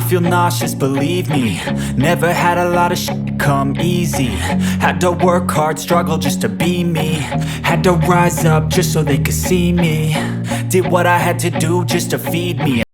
feel nauseous, believe me. Never had a lot of shit come easy. Had to work hard, struggle just to be me. Had to rise up just so they could see me. Did what I had to do just to feed me.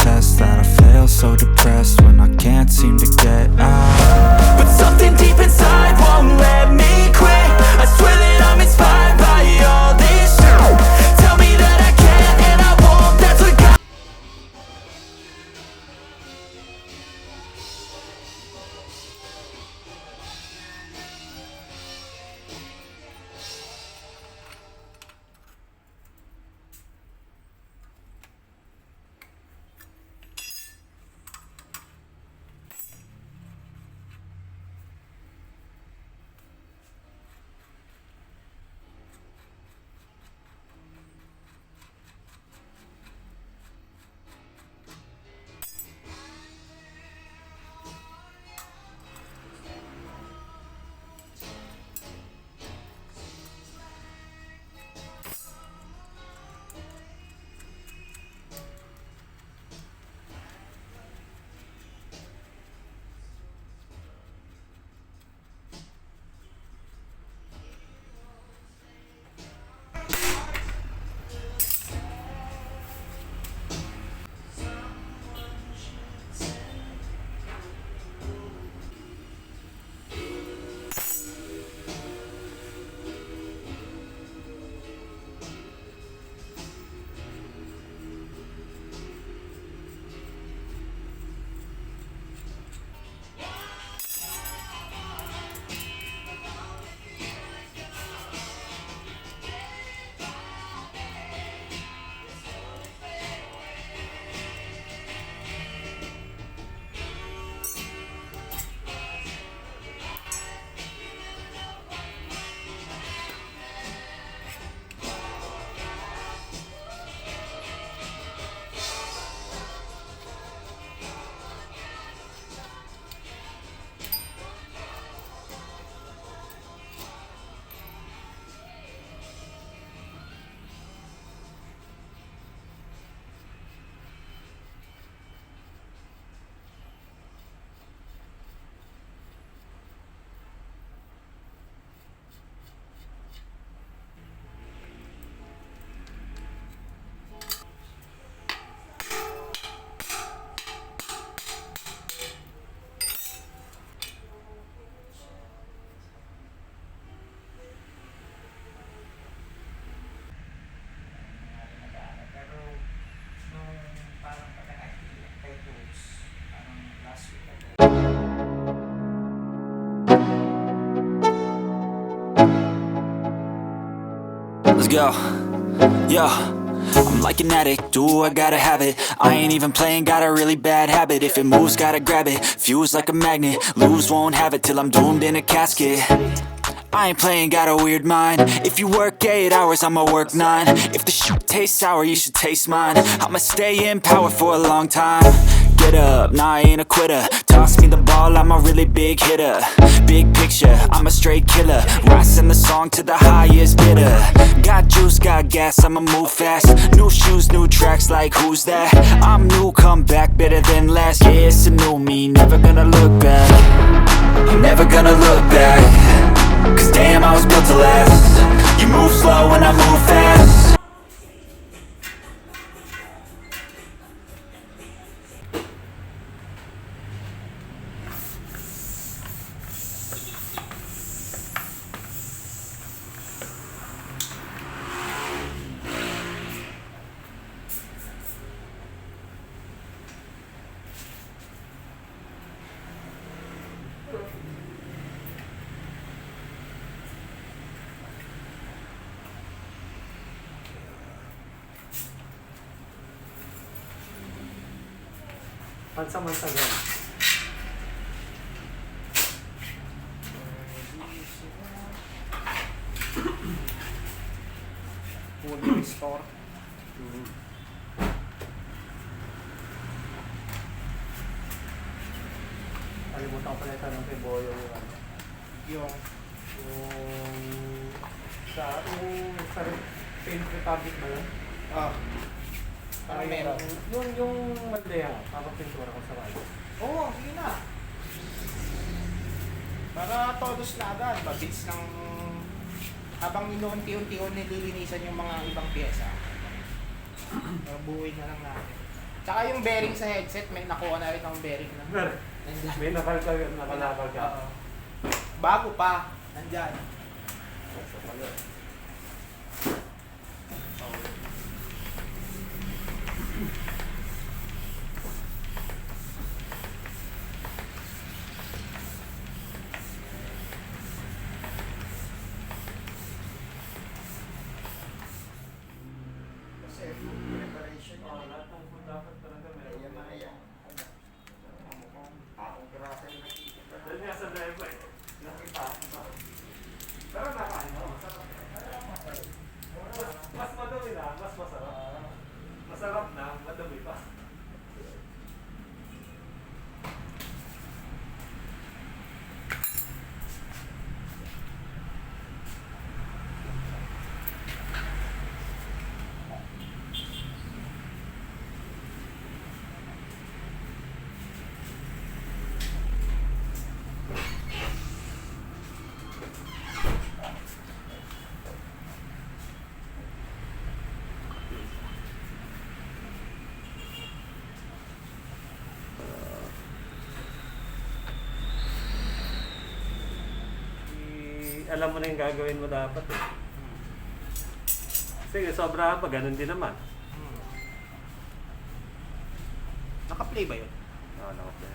test that I fail, so depressed when I can't seem to get out. But something deep inside won't let me quit. I swear that I'm inspired by all this shit. Tell me that I can and I won't, that's what got. Let's go, yo. I'm like an addict, do I gotta have it. I ain't even playing, got a really bad habit. If it moves, gotta grab it, fuse like a magnet. Lose, won't have it till I'm doomed in a casket. I ain't playing, got a weird mind. If you work 8 hours, I'ma work 9. If the shit tastes sour, you should taste mine. I'ma stay in power for a long time. Get up, nah, I ain't a quitter. Toss me the ball, I'm a really big hitter. Big picture, I'm a straight killer. Rising the song to the highest bidder. Got juice, got gas, I'ma move fast. New shoes, new tracks, like who's that? I'm new, come back, better than last. Yeah, it's a new me, never gonna look back. I'm never gonna look back. Cause damn, I was built to last. You move slow and I move fast. Pansamantala. Fully restore. Kalimutan ko pala itanong kay Boyo yung sa Paint Republic ba yun? Meron. Yung Maldeha, papapintura ko sa wala. Oo, sige na. Para todos na agad, mabits ng habang inuunti-unti nililinisan yung mga ibang pyesa. Para buuin na lang natin. Tsaka yung bearing sa headset, may nakuha na rin ang bearing na. Nandyan. May nakalakal ka. Oo. Bago pa. Nandyan. Kasi food preparation Oh, yan. lahat ng food dapat talaga meron. Ayan na yan. Mukhang taong grasa yung nakikita. Dahil nga sa driver eh. Nakita. Pero nakain mo, masarap. Mas madumi na, mas masarap. Masarap na, madumi pa. Alam mo na yung gagawin mo dapat eh. Sige, sobra pa, ganun din naman. Naka-play ba yun? Oo, okay.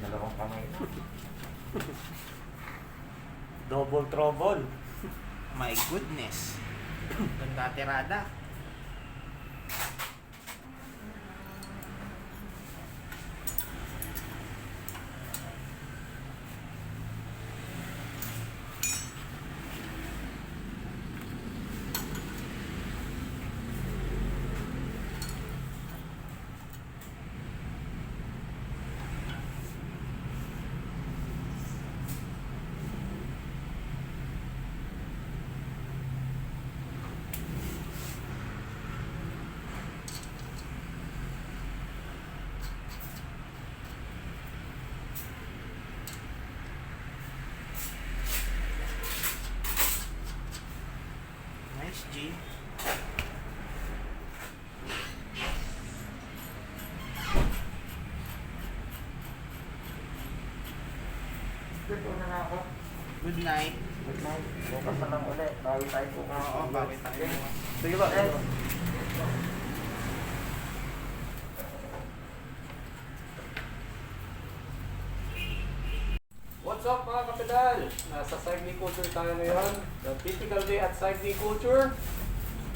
Dalawang kamay na. Double trouble. My goodness. Ganda tirada. Nice, G. Good na ako. Good night. Good night. Bukas na lang ulit. Bawi tayo bukas. Oo, bawi tayo. Sige ba? Eh. What's up mga kapedal? Nasa Cycling Culture tayo ngayon. The typical day at Cycling Culture.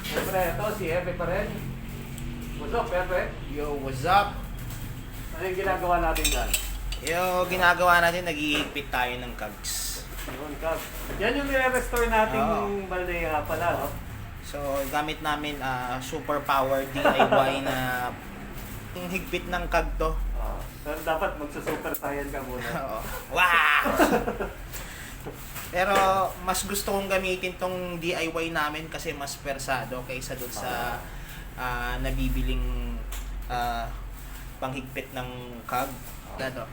Siyempre, ito si Hefe pa rin. What's up, Hefe? Yo, what's up? Ano yung ginagawa natin dyan? Yo, ginagawa natin, nag-iigpit tayo ng cogs. Yun, Cab. Yan yung nire-restore nating Oo. balde pala, no? So, gamit namin super power DIY na yung higpit ng kag to. Pero dapat magsusuper saiyan ka muna. Oo. Wow! Pero mas gusto kong gamitin tong DIY namin kasi mas persado kaysa dun sa nabibiling panghigpit ng CAG. Ano?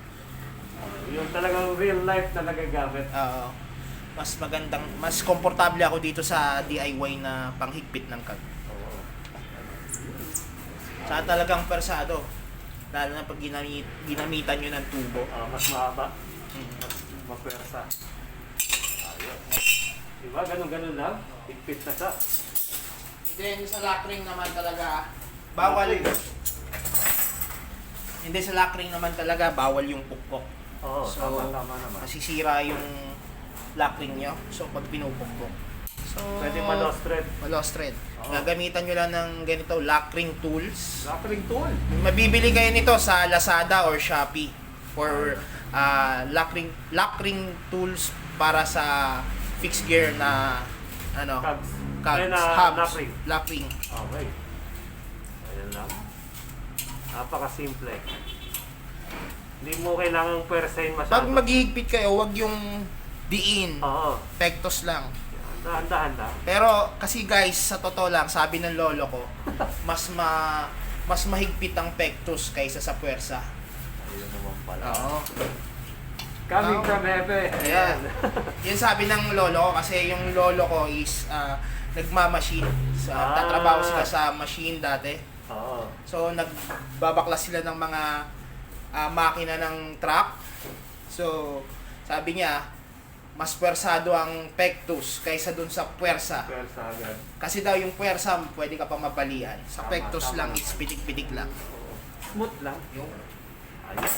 Yung talagang real life na nagagamit. Mas magandang, mas komportable ako dito sa DIY na panghigpit ng CAG. Oo. Sa talagang persado. Lalo na pag ginamitan nyo ng tubo. Mas mahaba. Mas mapwersa. Ayun. Diba? Ganun-ganun lang. Higpit na siya. Then sa lock ring naman talaga bawal. Hindi sa lock ring naman talaga bawal yung pukpok. Oo, So, tama naman. Masisira yung lock ring nyo. So pag pinupukpok. So Pwede ma-lost thread. ma-lost thread. Oo. Gagamitan nyo lang ng ganito lock ring tools. Locking tool. Mabibili kayo nito sa Lazada or Shopee for lock ring tools para sa fixed gear na ano, Cabs. cabs, Ay, na hubs, lock ring. lock ring. Okay. Ayan lang. Napaka-simple. Hindi mo kailangang pwersahin masyado. Pag maghihigpit kayo, wag yung diin. Oo. Pektos lang. Dahan-dahan lang. Pero kasi guys, sa totoo lang, sabi ng lolo ko, mas mahigpit ang pektos kaysa sa puwersa. Ayun naman pala. Oo. Coming Oo. from Hepe. Ayan. Yun sabi ng lolo ko kasi yung lolo ko is nagmamachine. Tatrabaho sila sa machine dati. Oo. So nagbabaklas sila ng mga makina ng truck. So sabi niya, mas puwersado ang pektus kaysa dun sa puwersa. Pwersa agad. Kasi daw yung puwersa, pwede ka pa mabalian. Sa Tama, pektus tama lang, naman. it's pitik-pitik lang. Oo. Smooth lang. Yung Ayun.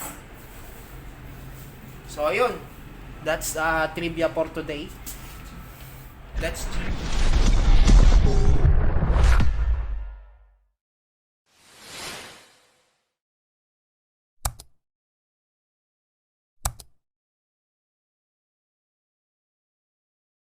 So, ayun. That's trivia for today. Let's